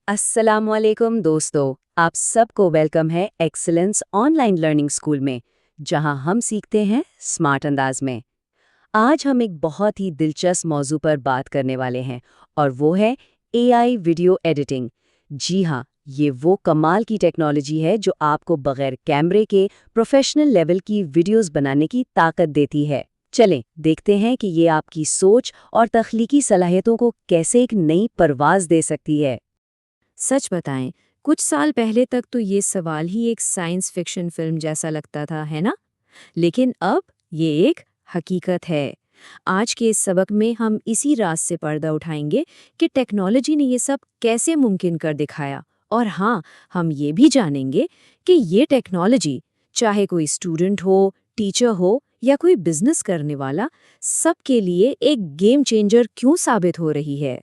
अस्सलाम वालेकुम दोस्तों, आप सबको वेलकम है एक्सीलेंस ऑनलाइन लर्निंग स्कूल में, जहां हम सीखते हैं स्मार्ट अंदाज में। आज हम एक बहुत ही दिलचस्प मौजू पर बात करने वाले हैं और वो है एआई वीडियो एडिटिंग। जी हाँ, ये वो कमाल की टेक्नोलॉजी है जो आपको बगैर कैमरे के प्रोफेशनल लेवल की वीडियोस बनाने की ताकत देती है। चलें देखते हैं कि ये आपकी सोच और तख्लीकी सलाहियतों को कैसे एक नई परवाज दे सकती है। सच बताएं, कुछ साल पहले तक तो ये सवाल ही एक साइंस फिक्शन फिल्म जैसा लगता था, है ना? लेकिन अब ये एक हकीकत है। आज के इस सबक में हम इसी राज से पर्दा उठाएंगे कि टेक्नोलॉजी ने ये सब कैसे मुमकिन कर दिखाया। और हाँ, हम ये भी जानेंगे कि ये टेक्नोलॉजी, चाहे कोई स्टूडेंट हो, टीचर हो या कोई बिजनेस करने वाला, सबके लिए एक गेम चेंजर क्यों साबित हो रही है।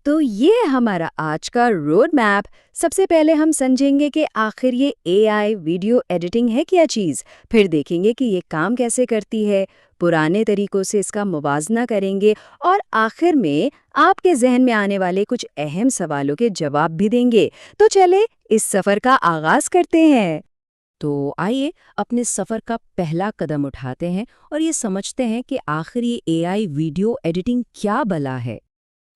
तो ये हमारा आज का रोड मैप। सबसे पहले हम समझेंगे कि आखिर ये एआई वीडियो एडिटिंग है क्या चीज़। फिर देखेंगे कि ये काम कैसे करती है, पुराने तरीकों से इसका मुवाजना करेंगे और आखिर में आपके जहन में आने वाले कुछ अहम सवालों के जवाब भी देंगे। तो चले इस सफ़र का आगाज़ करते हैं। तो आइए अपने सफ़र का पहला कदम उठाते हैं और ये समझते हैं कि आखिर ये एआई वीडियो एडिटिंग क्या भला है।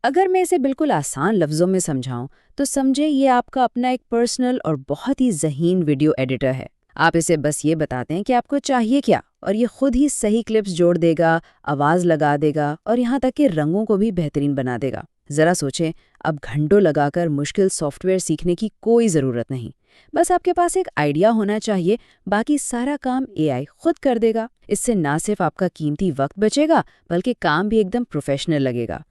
अगर मैं इसे बिल्कुल आसान लफ्ज़ों में समझाऊं तो समझे ये आपका अपना एक पर्सनल और बहुत ही ज़हीन वीडियो एडिटर है। आप इसे बस ये बताते हैं कि आपको चाहिए क्या और ये खुद ही सही क्लिप्स जोड़ देगा, आवाज़ लगा देगा और यहाँ तक कि रंगों को भी बेहतरीन बना देगा। ज़रा सोचें, अब घंटों लगाकर मुश्किल सॉफ्टवेयर सीखने की कोई ज़रूरत नहीं। बस आपके पास एक आइडिया होना चाहिए, बाकी सारा काम एआई खुद कर देगा। इससे ना सिर्फ आपका कीमती वक्त बचेगा बल्कि काम भी एकदम प्रोफेशनल लगेगा।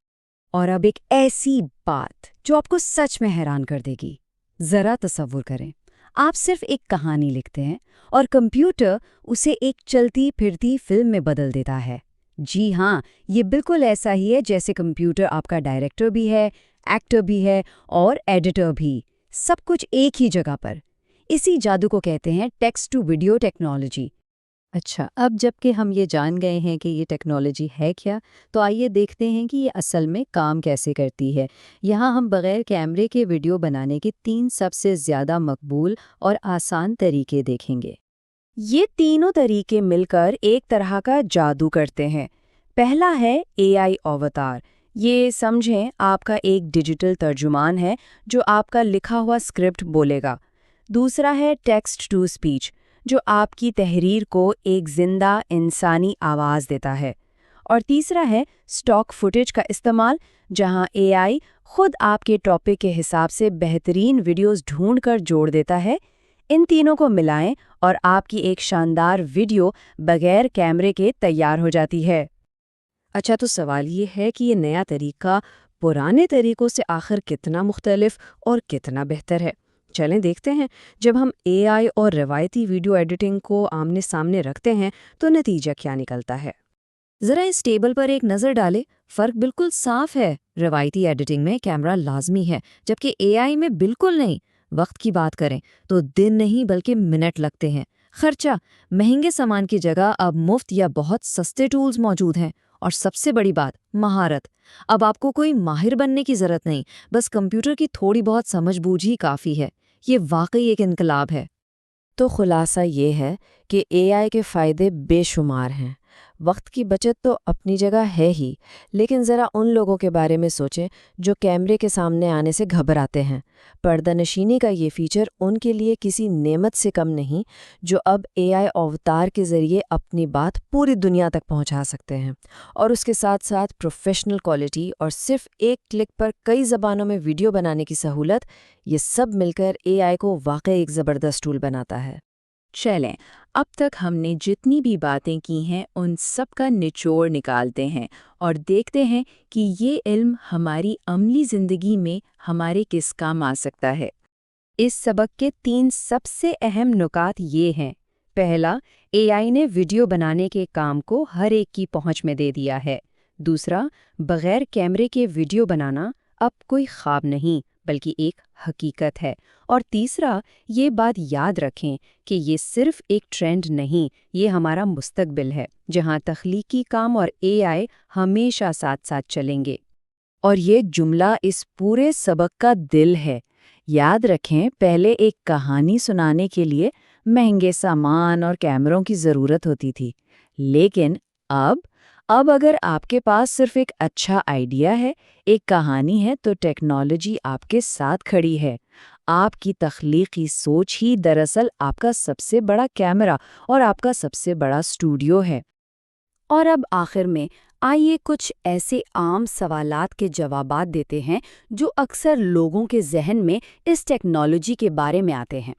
और अब एक ऐसी बात जो आपको सच में हैरान कर देगी। जरा तसव्वुर करें, आप सिर्फ एक कहानी लिखते हैं और कंप्यूटर उसे एक चलती फिरती फिल्म में बदल देता है। जी हाँ, ये बिल्कुल ऐसा ही है जैसे कंप्यूटर आपका डायरेक्टर भी है, एक्टर भी है और एडिटर भी, सब कुछ एक ही जगह पर। इसी जादू को कहते हैं टेक्स्ट टू वीडियो टेक्नोलॉजी। अच्छा, अब जबकि हम ये जान गए हैं कि ये टेक्नोलॉजी है क्या, तो आइए देखते हैं कि ये असल में काम कैसे करती है। यहाँ हम बगैर कैमरे के वीडियो बनाने के 3 सबसे ज़्यादा मकबूल और आसान तरीके देखेंगे। ये तीनों तरीके मिलकर एक तरह का जादू करते हैं। पहला है एआई अवतार। ये समझें आपका एक डिजिटल तर्जुमान है जो आपका लिखा हुआ स्क्रिप्ट बोलेगा। दूसरा है टेक्स्ट टू स्पीच, जो आपकी तहरीर को एक जिंदा इंसानी आवाज़ देता है। और तीसरा है स्टॉक फुटेज का इस्तेमाल, जहां एआई खुद आपके टॉपिक के हिसाब से बेहतरीन वीडियोस ढूंढकर जोड़ देता है। इन तीनों को मिलाएं और आपकी एक शानदार वीडियो बगैर कैमरे के तैयार हो जाती है। अच्छा, तो सवाल ये है कि ये नया तरीका पुराने तरीकों से आखिर कितना मुख्तलिफ और कितना बेहतर है। चलें देखते हैं। जब हम एआई और रवायती वीडियो एडिटिंग को आमने सामने रखते हैं तो नतीजा क्या निकलता है। ज़रा इस टेबल पर एक नज़र डालें। फ़र्क बिल्कुल साफ है। रवायती एडिटिंग में कैमरा लाजमी है, जबकि एआई में बिल्कुल नहीं। वक्त की बात करें तो दिन नहीं बल्कि मिनट लगते हैं। खर्चा, महंगे सामान की जगह अब मुफ्त या बहुत सस्ते टूल्स मौजूद हैं। और सबसे बड़ी बात, महारत। अब आपको कोई माहिर बनने की ज़रूरत नहीं, बस कंप्यूटर की थोड़ी बहुत समझ-बूझ ही काफ़ी है। ये वाकई एक इनकलाब है। तो खुलासा ये है कि एआई के फ़ायदे बेशुमार हैं। वक्त की बचत तो अपनी जगह है ही, लेकिन ज़रा उन लोगों के बारे में सोचें जो कैमरे के सामने आने से घबराते हैं। पर्दानशीनी का ये फीचर उनके लिए किसी नेमत से कम नहीं, जो अब एआई अवतार के ज़रिए अपनी बात पूरी दुनिया तक पहुंचा सकते हैं। और उसके साथ साथ प्रोफेशनल क्वालिटी और सिर्फ एक क्लिक पर कई ज़बानों में वीडियो बनाने की सहूलत, ये सब मिलकर एआई को वाकई एक ज़बरदस्त टूल बनाता है। चलें, अब तक हमने जितनी भी बातें की हैं उन सब का निचोड़ निकालते हैं और देखते हैं कि ये इल्म हमारी अमली ज़िंदगी में हमारे किस काम आ सकता है। इस सबक के 3 सबसे अहम नुकात ये हैं। पहला, एआई ने वीडियो बनाने के काम को हर एक की पहुंच में दे दिया है। दूसरा, बगैर कैमरे के वीडियो बनाना अब कोई ख्वाब नहीं बल्कि एक हकीकत है। और तीसरा, ये बात याद रखें कि ये सिर्फ एक ट्रेंड नहीं, ये हमारा मुस्तकबिल है, जहां तख्लीकी काम और एआई हमेशा साथ साथ चलेंगे। और ये जुमला इस पूरे सबक का दिल है। याद रखें, पहले एक कहानी सुनाने के लिए महंगे सामान और कैमरों की ज़रूरत होती थी। लेकिन अब अगर आपके पास सिर्फ एक अच्छा आइडिया है, एक कहानी है, तो टेक्नोलॉजी आपके साथ खड़ी है। आपकी तख्लीकी सोच ही दरअसल आपका सबसे बड़ा कैमरा और आपका सबसे बड़ा स्टूडियो है। और अब आखिर में आइए कुछ ऐसे आम सवालात के जवाबात देते हैं जो अक्सर लोगों के जहन में इस टेक्नोलॉजी के बारे में आते हैं।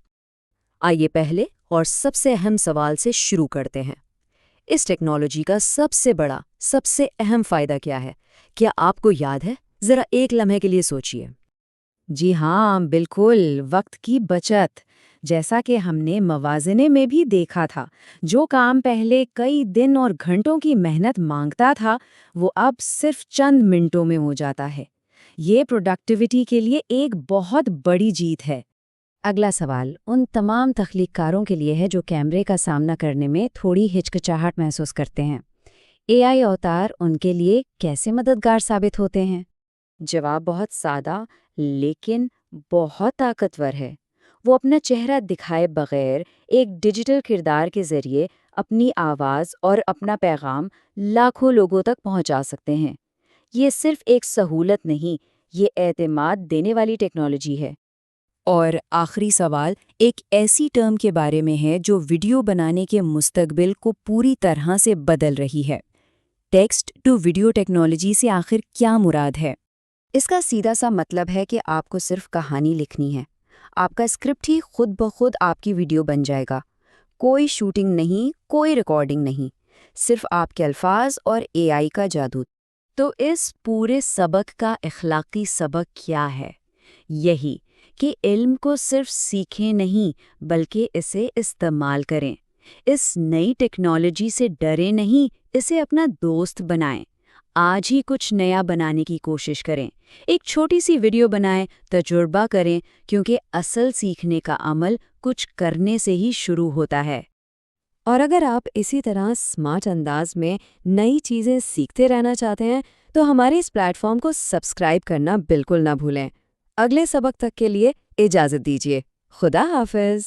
आइए पहले और सबसे अहम सवाल से शुरू करते हैं। इस टेक्नोलॉजी का सबसे बड़ा, सबसे अहम फायदा क्या है? क्या आपको याद है? जरा एक लम्हे के लिए सोचिए। जी हाँ, बिल्कुल, वक्त की बचत। जैसा कि हमने मवाज़ने में भी देखा था, जो काम पहले कई दिन और घंटों की मेहनत मांगता था, वो अब सिर्फ चंद मिनटों में हो जाता है। ये प्रोडक्टिविटी के लिए एक बहुत बड़ी जीत है। अगला सवाल उन तमाम तख्लीककारों के लिए है जो कैमरे का सामना करने में थोड़ी हिचकिचाहट महसूस करते हैं। एआई अवतार उनके लिए कैसे मददगार साबित होते हैं? जवाब बहुत सादा लेकिन बहुत ताकतवर है। वो अपना चेहरा दिखाए बगैर एक डिजिटल किरदार के जरिए अपनी आवाज़ और अपना पैगाम लाखों लोगों तक पहुंचा सकते हैं। ये सिर्फ एक सहूलत नहीं, ये एतमाद देने वाली टेक्नोलॉजी है। और आखिरी सवाल एक ऐसी टर्म के बारे में है जो वीडियो बनाने के मुस्तकबिल को पूरी तरह से बदल रही है। टेक्स्ट टू वीडियो टेक्नोलॉजी से आखिर क्या मुराद है? इसका सीधा सा मतलब है कि आपको सिर्फ कहानी लिखनी है। आपका स्क्रिप्ट ही खुद ब खुद आपकी वीडियो बन जाएगा। कोई शूटिंग नहीं, कोई रिकॉर्डिंग नहीं, सिर्फ आपके अल्फाज और एआई का जादू। तो इस पूरे सबक का इखलाकी सबक क्या है? यही कि इल्म को सिर्फ सीखें नहीं, बल्कि इसे इस्तेमाल करें। इस नई टेक्नोलॉजी से डरे नहीं, इसे अपना दोस्त बनाएं। आज ही कुछ नया बनाने की कोशिश करें। एक छोटी सी वीडियो बनाएं, तजुर्बा करें, क्योंकि असल सीखने का अमल कुछ करने से ही शुरू होता है। और अगर आप इसी तरह स्मार्ट अंदाज में नई चीज़ें सीखते रहना चाहते हैं तो हमारे इस प्लेटफॉर्म को सब्सक्राइब करना बिल्कुल ना भूलें। अगले सबक तक के लिए इजाज़त दीजिए। खुदा हाफिज़।